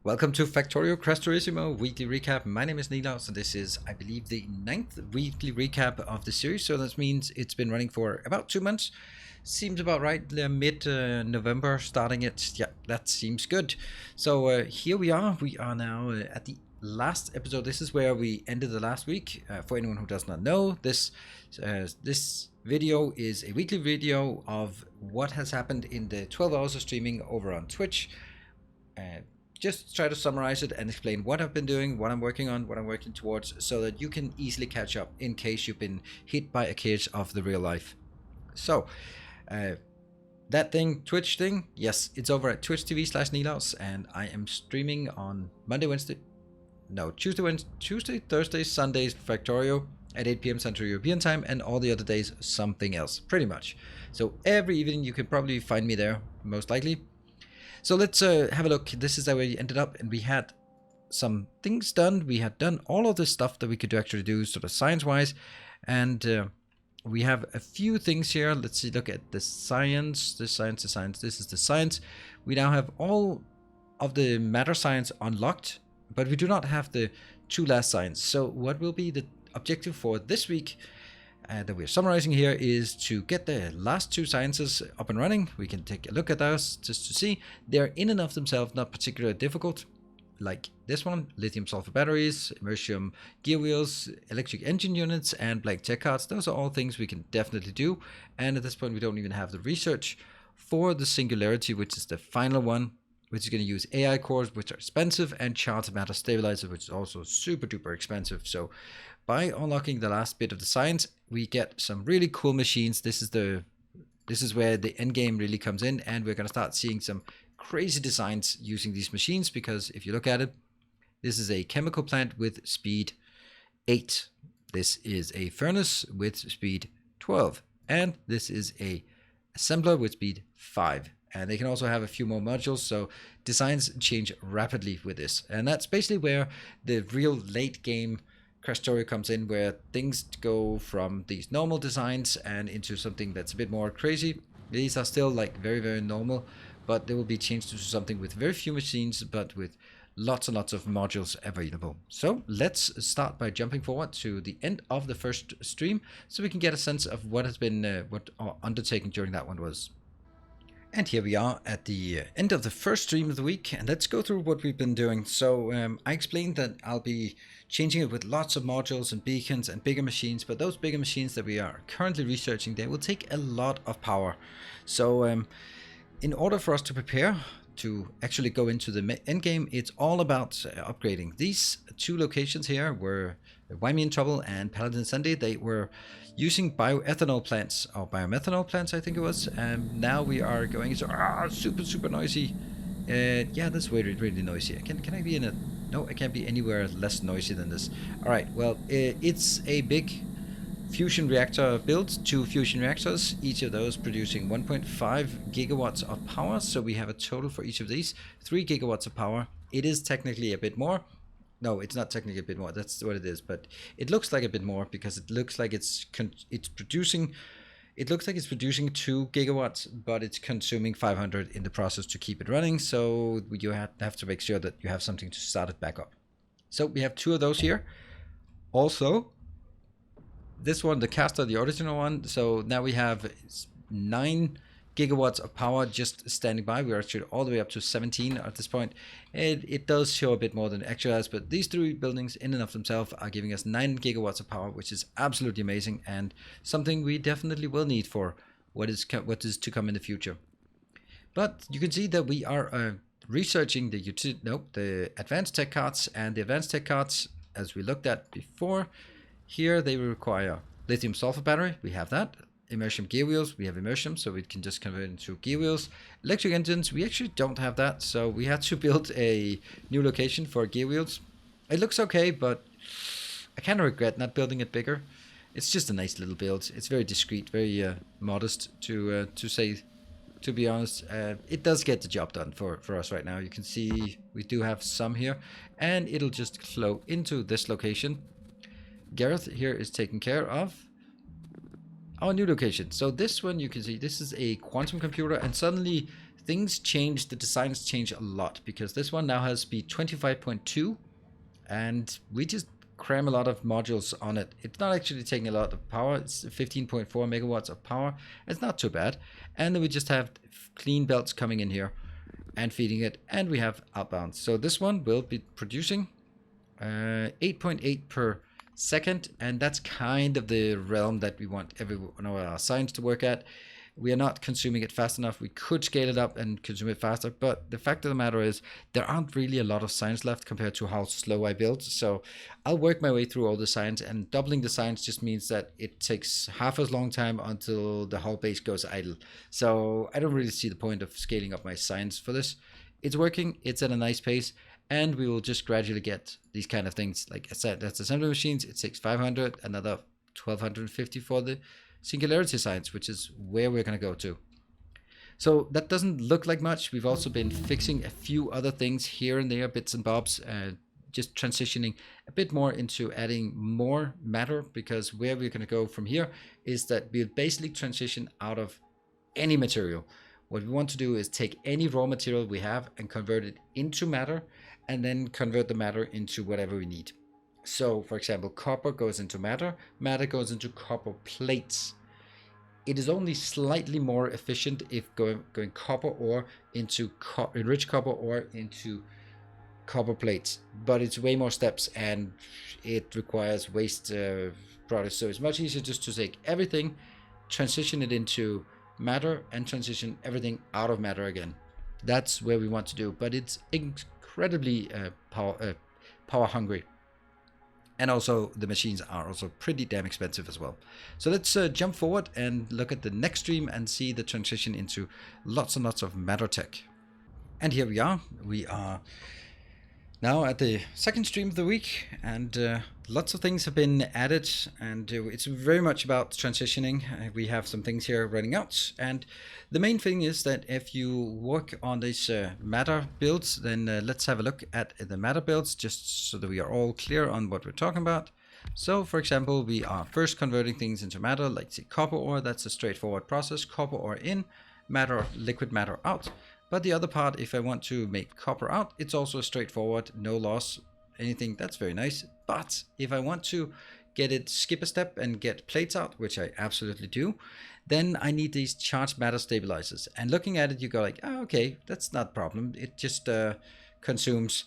Welcome to Factorio Krastorissimo weekly recap. My name is Nilaus, and this is, I believe, the 9th weekly recap of the series. So that means it's been running for about 2 months. Seems about right, mid-November starting it. Yeah, that seems good. So here we are. We are now at the last episode. This is where we ended the last week. For anyone who does not know, this video is a weekly video of what has happened in the 12 hours of streaming over on Twitch. Just try to summarize it and explain what I've been doing, what I'm working on, what I'm working towards, so that you can easily catch up in case you've been hit by a case of the real life. So, that thing, Twitch thing, yes, it's over at twitch.tv/Nilaus, and I am streaming on Tuesday, Thursdays, Sundays, Factorio at 8 p.m. Central European Time, and all the other days, something else, pretty much. So every evening you can probably find me there, most likely. So let's have a look. This is how we ended up, and we had some things done. We had done all of the stuff that we could actually do sort of science-wise, and we have a few things here. Let's see, look at the science. This is the science. We now have all of the matter science unlocked, but we do not have the 2 last science. So what will be the objective for this week that we're summarizing here is to get the last 2 sciences up and running. We can take a look at those just to see. They're in and of themselves not particularly difficult, like this one: lithium sulfur batteries, immersium gear wheels, electric engine units, and blank tech cards. Those are all things we can definitely do, and at this point we don't even have the research for the singularity, which is the final one, which is going to use AI cores, which are expensive, and charge matter stabilizer, which is also super duper expensive. So by unlocking the last bit of the science, we get some really cool machines. This is where the end game really comes in, and we're going to start seeing some crazy designs using these machines, because if you look at it, this is a chemical plant with speed 8. This is a furnace with speed 12, and this is a assembler with speed 5. And they can also have a few more modules, so designs change rapidly with this. And that's basically where the real late game Krastorio comes in, where things go from these normal designs and into something that's a bit more crazy. These are still like very, very normal, but they will be changed to something with very few machines, but with lots and lots of modules available. So let's start by jumping forward to the end of the first stream, so we can get a sense of what has been, what our undertaking during that one was. And here we are at the end of the first stream of the week, and let's go through what we've been doing. So I explained that I'll be changing it with lots of modules and beacons and bigger machines, but those bigger machines that we are currently researching, they will take a lot of power. So in order for us to prepare to actually go into the end game, it's all about upgrading. These 2 locations here were Why Me in Trouble and Paladin Sunday. They were using bioethanol plants, or biomethanol plants, I think it was. Now we are going into super noisy. Yeah, that's really noisy. Can I be in a... No, I can't be anywhere less noisy than this. All right, well, it's a big fusion reactor build, 2 fusion reactors, each of those producing 1.5 gigawatts of power. So we have a total for each of these 3 gigawatts of power. It is technically a bit more. No, it's not technically a bit more. That's what it is, but it looks like a bit more, because it looks like it's producing. It looks like it's producing 2 gigawatts, but it's consuming 500 in the process to keep it running. So you have to make sure that you have something to start it back up. So we have 2 of those here. Also, this one, the Castor, the original one. So now we have 9 gigawatts of power just standing by. We're actually all the way up to 17 at this point. It does show a bit more than it actually has, but these 3 buildings in and of themselves are giving us 9 gigawatts of power, which is absolutely amazing, and something we definitely will need for what is to come in the future. But you can see that we are researching the advanced tech cards, and the advanced tech cards, as we looked at before, here they require lithium sulfur battery. We have that. Immersium gear wheels, we have immersium, so we can just convert into gear wheels. Electric engines, we actually don't have that, so we had to build a new location for gear wheels. It looks okay, but I kind of regret not building it bigger. It's just a nice little build. It's very discreet, very modest, to be honest. It does get the job done for us right now. You can see we do have some here, and it'll just flow into this location. Gareth here is taken care of. Our new location. So this one, you can see this is a quantum computer, and suddenly things change, the designs change a lot, because this one now has speed 25.2, and we just cram a lot of modules on it. It's not actually taking a lot of power. It's 15.4 megawatts of power. It's not too bad. And then we just have clean belts coming in here and feeding it, and we have outbound. So this one will be producing 8.8 per second, and that's kind of the realm that we want every one of our signs to work at. We are not consuming it fast enough. We could scale it up and consume it faster, but the fact of the matter is there aren't really a lot of signs left compared to how slow I build. So I'll work my way through all the signs, and doubling the signs just means that it takes half as long time until the whole base goes idle. So I don't really see the point of scaling up my signs for this. It's working, it's at a nice pace, and we will just gradually get these kind of things. Like I said, that's assembly machines. It takes 500, another 1250 for the singularity signs, which is where we're going to go to. So that doesn't look like much. We've also been fixing a few other things here and there, bits and bobs, just transitioning a bit more into adding more matter, because where we're going to go from here is that we'll basically transition out of any material. What we want to do is take any raw material we have and convert it into matter, and then convert the matter into whatever we need. So, for example, copper goes into matter, matter goes into copper plates. It is only slightly more efficient if going copper ore into enriched copper ore into copper plates, but it's way more steps and it requires waste products. So it's much easier just to take everything, transition it into matter, and transition everything out of matter again. That's where we want to do, but it's incredibly power hungry. And also the machines are also pretty damn expensive as well. So let's jump forward and look at the next stream and see the transition into lots and lots of matter tech. And here we are. We are now at the second stream of the week, and lots of things have been added, and it's very much about transitioning. We have some things here running out, and the main thing is that if you work on these matter builds, then let's have a look at the matter builds, just so that we are all clear on what we're talking about. So for example, we are first converting things into matter, like say copper ore. That's a straightforward process. Copper ore in, matter, liquid matter out. But the other part, if I want to make copper out, it's also straightforward, no loss, anything. That's very nice. But if I want to get it, skip a step and get plates out, which I absolutely do, then I need these charged matter stabilizers. And looking at it, you go like, oh, okay, that's not a problem. It just consumes,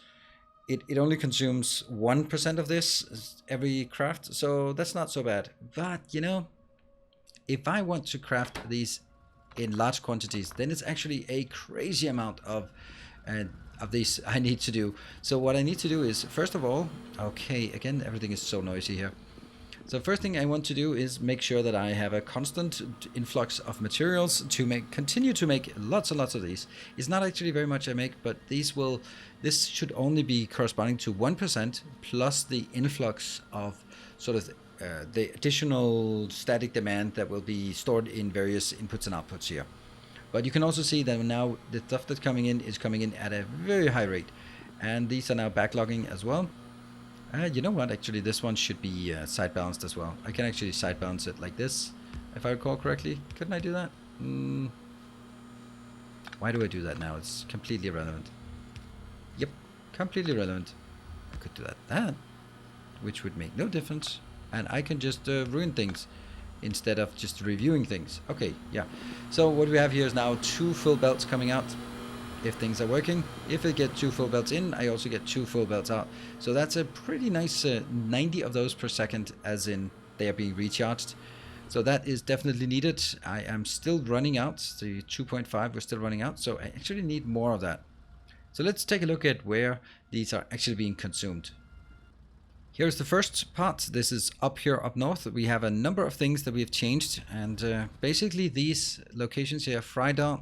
it only consumes 1% of this every craft. So that's not so bad. But, you know, if I want to craft these in large quantities, then it's actually a crazy amount of these I need to do. So what I need to do is, first of all, okay, again, everything is so noisy here. So first thing I want to do is make sure that I have a constant influx of materials to continue to make lots and lots of these. It's not actually very much I make, but this should only be corresponding to 1% plus the influx of sort of the additional static demand that will be stored in various inputs and outputs here. But you can also see that now the stuff that's coming in is coming in at a very high rate, and these are now backlogging as well. You know what, actually this one should be side balanced as well. I can actually side balance it like this, if I recall correctly. Couldn't I do that? Why do I do that now? It's completely irrelevant. Yep, completely irrelevant. I could do that, which would make no difference. And I can just ruin things instead of just reviewing things. Okay, yeah. So what we have here is now 2 full belts coming out if things are working. If I get 2 full belts in, I also get 2 full belts out. So that's a pretty nice 90 of those per second, as in they are being recharged. So that is definitely needed. I am still running out. The 2.5 we're still running out. So I actually need more of that. So let's take a look at where these are actually being consumed. Here's the first part. This is up here up north. We have a number of things that we have changed, and basically these locations here, Fryguy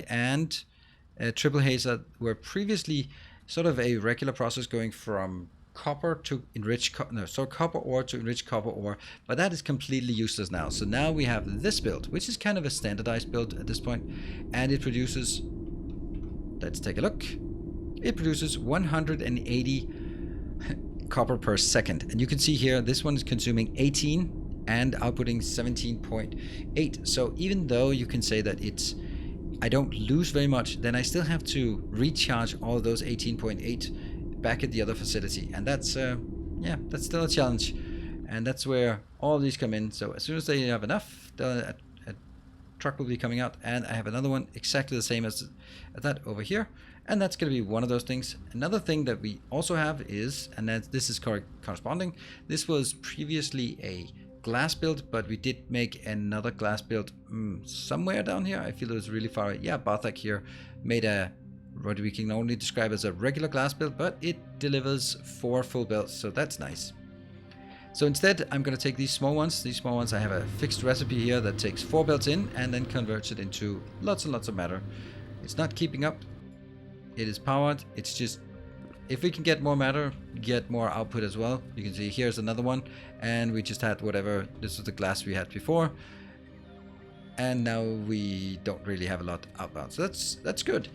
and Triple Hazer, were previously sort of a regular process going from copper to enriched copper ore to enriched copper ore, but that is completely useless now. So now we have this build, which is kind of a standardized build at this point, and it produces, let's take a look, it produces 180 copper per second, and you can see here this one is consuming 18 and outputting 17.8. so even though you can say that it's I don't lose very much, then I still have to recharge all those 18.8 back at the other facility, and that's yeah, that's still a challenge, and that's where all these come in. So as soon as they have enough, a truck will be coming out, and I have another one exactly the same as that over here, and that's going to be one of those things. Another thing that we also have is, and that this is corresponding, this was previously a glass build, but we did make another glass build somewhere down here. I feel it was really far away. Yeah, Barthak here made a, what we can only describe as a regular glass build, but it delivers 4 full builds, so that's nice. So instead, I'm going to take these small ones. These small ones, I have a fixed recipe here that takes 4 builds in and then converts it into lots and lots of matter. It's not keeping up. It is powered. It's just, if we can get more matter, get more output as well. You can see here's another one, and we just had whatever, this was the glass we had before, and now we don't really have a lot outbound, so that's good.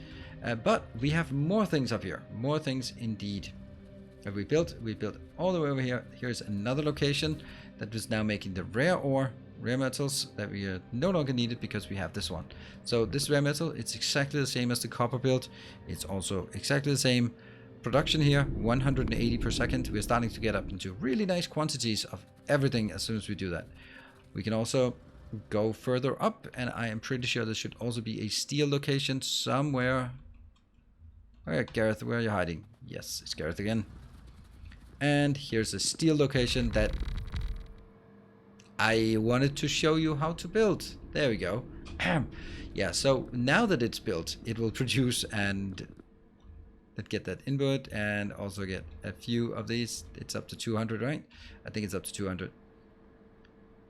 But we have more things up here, more things indeed. We built all the way over here. Here's another location that was now making the rare ore, rare metals that we are no longer needed because we have this one. So this rare metal, it's exactly the same as the copper build. It's also exactly the same production here, 180 per second. We're starting to get up into really nice quantities of everything as soon as we do that. We can also go further up, and I am pretty sure there should also be a steel location somewhere. Oh, Gareth, where are you hiding? Yes, it's Gareth again. And here's a steel location that I wanted to show you how to build. There we go. Yeah, so now that it's built, it will produce and get that input and also get a few of these. It's up to 200, right? I think it's up to 200.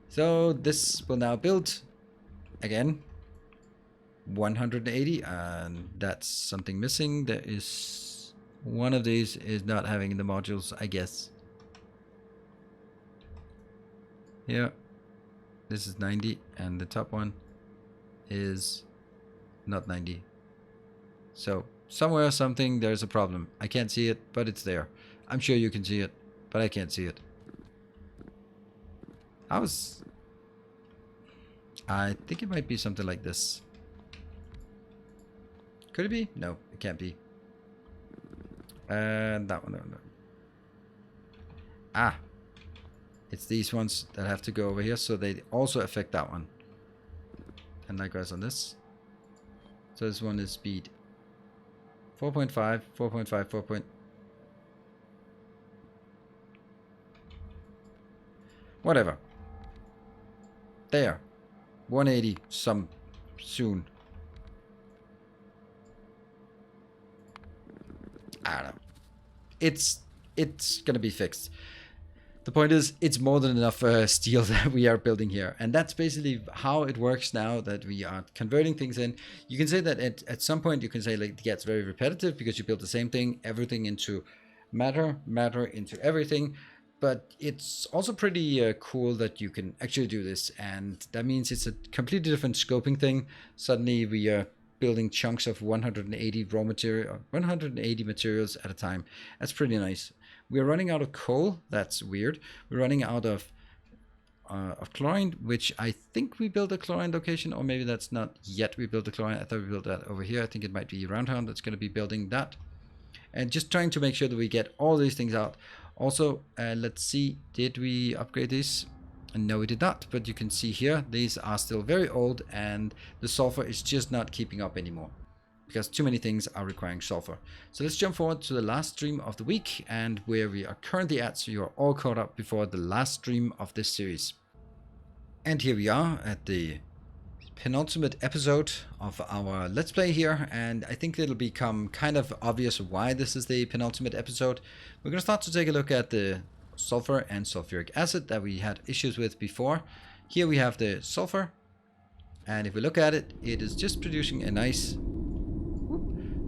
So this will now build again 180, and that's something missing. There is one of these is not having the modules, I guess. Yeah, this is 90, and the top one is not 90. So somewhere, something, there's a problem. I can't see it, but it's there. I'm sure you can see it, but I can't see it. I think it might be something like this. Could it be? No, it can't be. That one, no. Ah, it's these ones that have to go over here, so they also affect that one. And likewise on this. So this one is speed 4.5, 4.5, 4. Whatever. There. 180 some soon. I don't know. It's gonna be fixed. The point is, it's more than enough steel that we are building here, and that's basically how it works now that we are converting things in. You can say that at some point you can say like it gets very repetitive because you build the same thing, everything into matter, matter into everything. But it's also pretty cool that you can actually do this, and that means it's a completely different scoping thing. Suddenly we are building chunks of 180 raw material, 180 materials at a time. That's pretty nice. We're running out of coal. That's weird. We're running out of chlorine, which I think we built a chlorine location, or maybe that's not yet. We built a chlorine. I thought we built that over here. I think it might be Roundhound that's going to be building that, and just trying to make sure that we get all these things out. Also, let's see, did we upgrade these? No, we did not, but you can see here, these are still very old, and the sulfur is just not keeping up anymore because too many things are requiring sulfur. So let's jump forward to the last stream of the week and where we are currently at, so you're all caught up before the last stream of this series. And here we are at the penultimate episode of our Let's Play here, and I think it'll become kind of obvious why this is the penultimate episode. We're going to start to take a look at the sulfur and sulfuric acid that we had issues with before. Here we have the sulfur, and if we look at it, it is just producing a nice,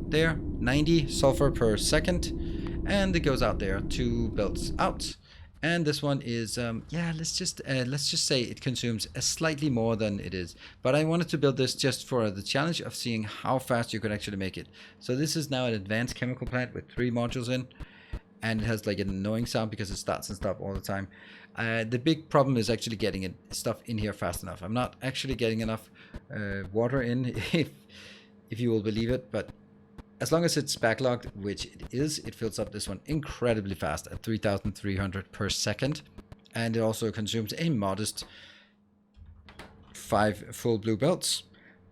there, 90 sulfur per second, and it goes out there 2 belts out. And this one is yeah, let's just say it consumes a slightly more than it is, but I wanted to build this just for the challenge of seeing how fast you could actually make it. So this is now an advanced chemical plant with 3 modules in, and it has like an annoying sound because it starts and stops all the time. The big problem is actually getting stuff in here fast enough. I'm not actually getting enough water in. if you will believe it, but as long as it's backlogged, which it is, it fills up this one incredibly fast at 3,300 per second. And it also consumes a modest 5 full blue belts,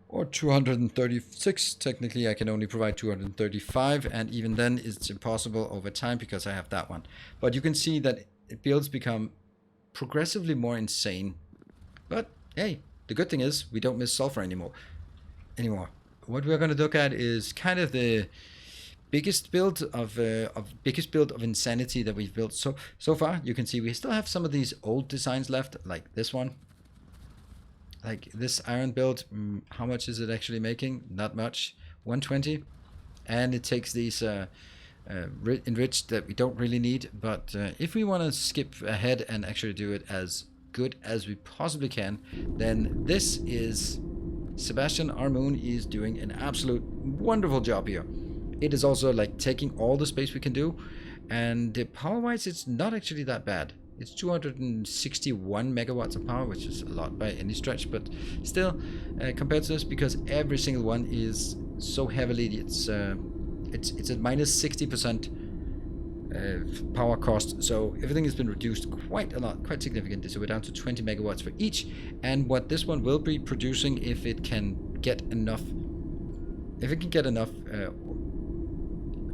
or 236. Technically, I can only provide 235, and even then it's impossible over time because I have that one. But you can see that builds become progressively more insane. But hey, the good thing is we don't miss sulfur anymore. What we're going to look at is kind of the biggest build of insanity that we've built so far. You can see we still have some of these old designs left, like this one, like this iron build. How much is it actually making? Not much, 120, and it takes these enriched that we don't really need. But if we want to skip ahead and actually do it as good as we possibly can, then this is Sebastian, our moon, is doing an absolute wonderful job here. It is also like taking all the space we can do, and power wise it's not actually that bad. It's 261 megawatts of power, which is a lot by any stretch, but still compared to this, because every single one is so heavily, it's at minus 60% power cost, so everything has been reduced quite a lot, quite significantly. So we're down to 20 megawatts for each, and what this one will be producing, if it can get enough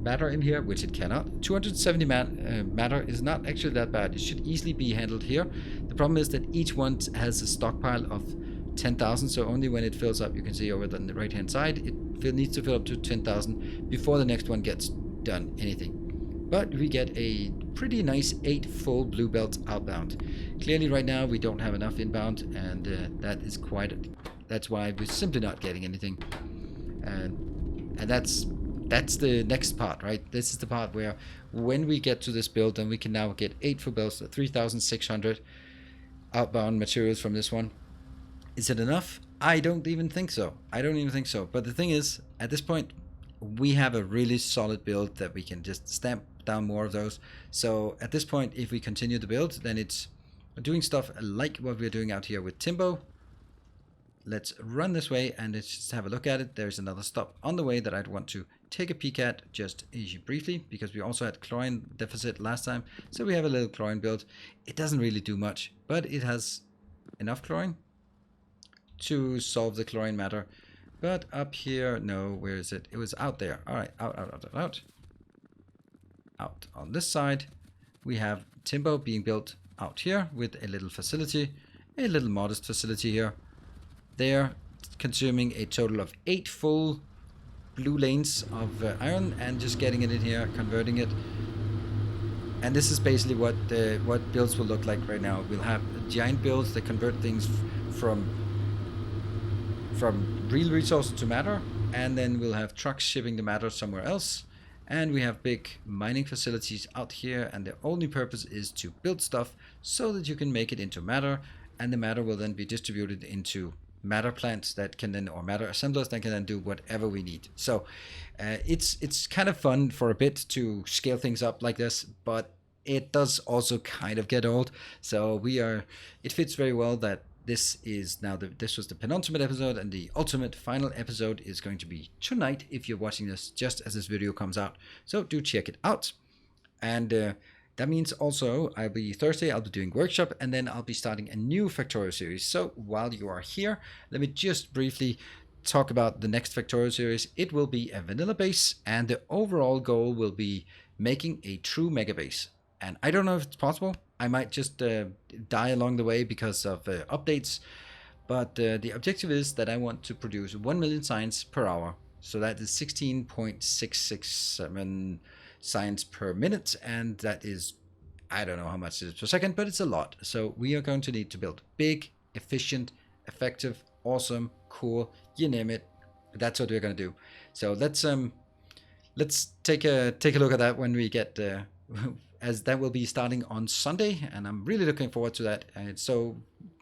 matter in here, which it cannot. 270 matter is not actually that bad. It should easily be handled here. The problem is that each one has a stockpile of 10,000, so only when it fills up, you can see over on the right hand side, it needs to fill up to 10,000 before the next one gets done anything. But we get a pretty nice 8 full blue belts outbound. Clearly right now we don't have enough inbound, and that's why we're simply not getting anything. And that's the next part, right? This is the part where when we get to this build, then we can now get 8 full belts, 3,600 outbound materials from this one. Is it enough? I don't even think so. But the thing is, at this point, we have a really solid build that we can just stamp down more of those. So at this point, if we continue the build, then it's doing stuff like what we're doing out here with Timbo. Let's run this way and let's just have a look at it. There's another stop on the way that I'd want to take a peek at just briefly, because we also had chlorine deficit last time. So we have a little chlorine build. It doesn't really do much, but it has enough chlorine to solve the chlorine matter. But up here, no, where is it? It was out there. All right, out. Out on this side, we have Timbo being built out here with a little facility, a little modest facility here. They're consuming a total of 8 full blue lanes of iron, and just getting it in here, converting it. And this is basically what builds will look like right now. We'll have giant builds that convert things from real resources to matter, and then we'll have trucks shipping the matter somewhere else. And we have big mining facilities out here, and their only purpose is to build stuff so that you can make it into matter, and the matter will then be distributed into matter plants that can then, or matter assemblers that can then do whatever we need. So it's kind of fun for a bit to scale things up like this, but it does also kind of get old. So it fits very well that this is now this was the penultimate episode, and the ultimate final episode is going to be tonight if you're watching this just as this video comes out. So do check it out. And that means also Thursday I'll be doing workshop, and then I'll be starting a new Factorial series. So while you are here, let me just briefly talk about the next Factorial series. It will be a vanilla base, and the overall goal will be making a true mega base. And I don't know if it's possible. I might just die along the way because of updates. But the objective is that I want to produce 1 million signs per hour. So that is 16.667 signs per minute. And that is, I don't know how much it is per second, but it's a lot. So we are going to need to build big, efficient, effective, awesome, cool, you name it. That's what we're going to do. So let's take a look at that when we get as that will be starting on Sunday, and I'm really looking forward to that. And so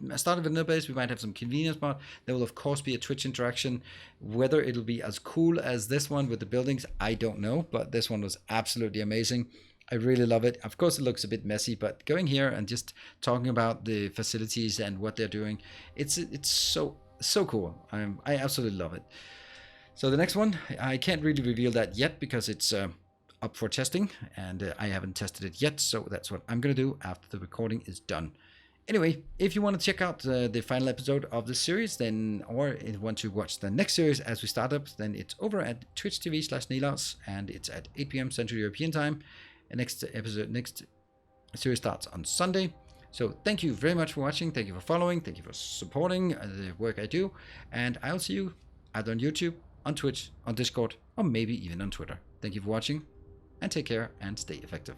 I started with vanilla base. We might have some convenience mod. There will of course be a Twitch interaction. Whether it'll be as cool as this one with the buildings, I don't know, but this one was absolutely amazing. I really love it. Of course it looks a bit messy, but going here and just talking about the facilities and what they're doing, it's so cool. I absolutely love it. So the next one, I can't really reveal that yet because it's up for testing, and I haven't tested it yet, so that's what I'm going to do after the recording is done. Anyway, if you want to check out the final episode of this series, then, or if you want to watch the next series as we start up, then it's over at Twitch TV/Nilaus, and it's at 8 p.m. Central European Time. The next series starts on Sunday. So thank you very much for watching, thank you for following, thank you for supporting the work I do, and I'll see you either on YouTube, on Twitch, on Discord, or maybe even on Twitter. Thank you for watching, and take care, and stay effective.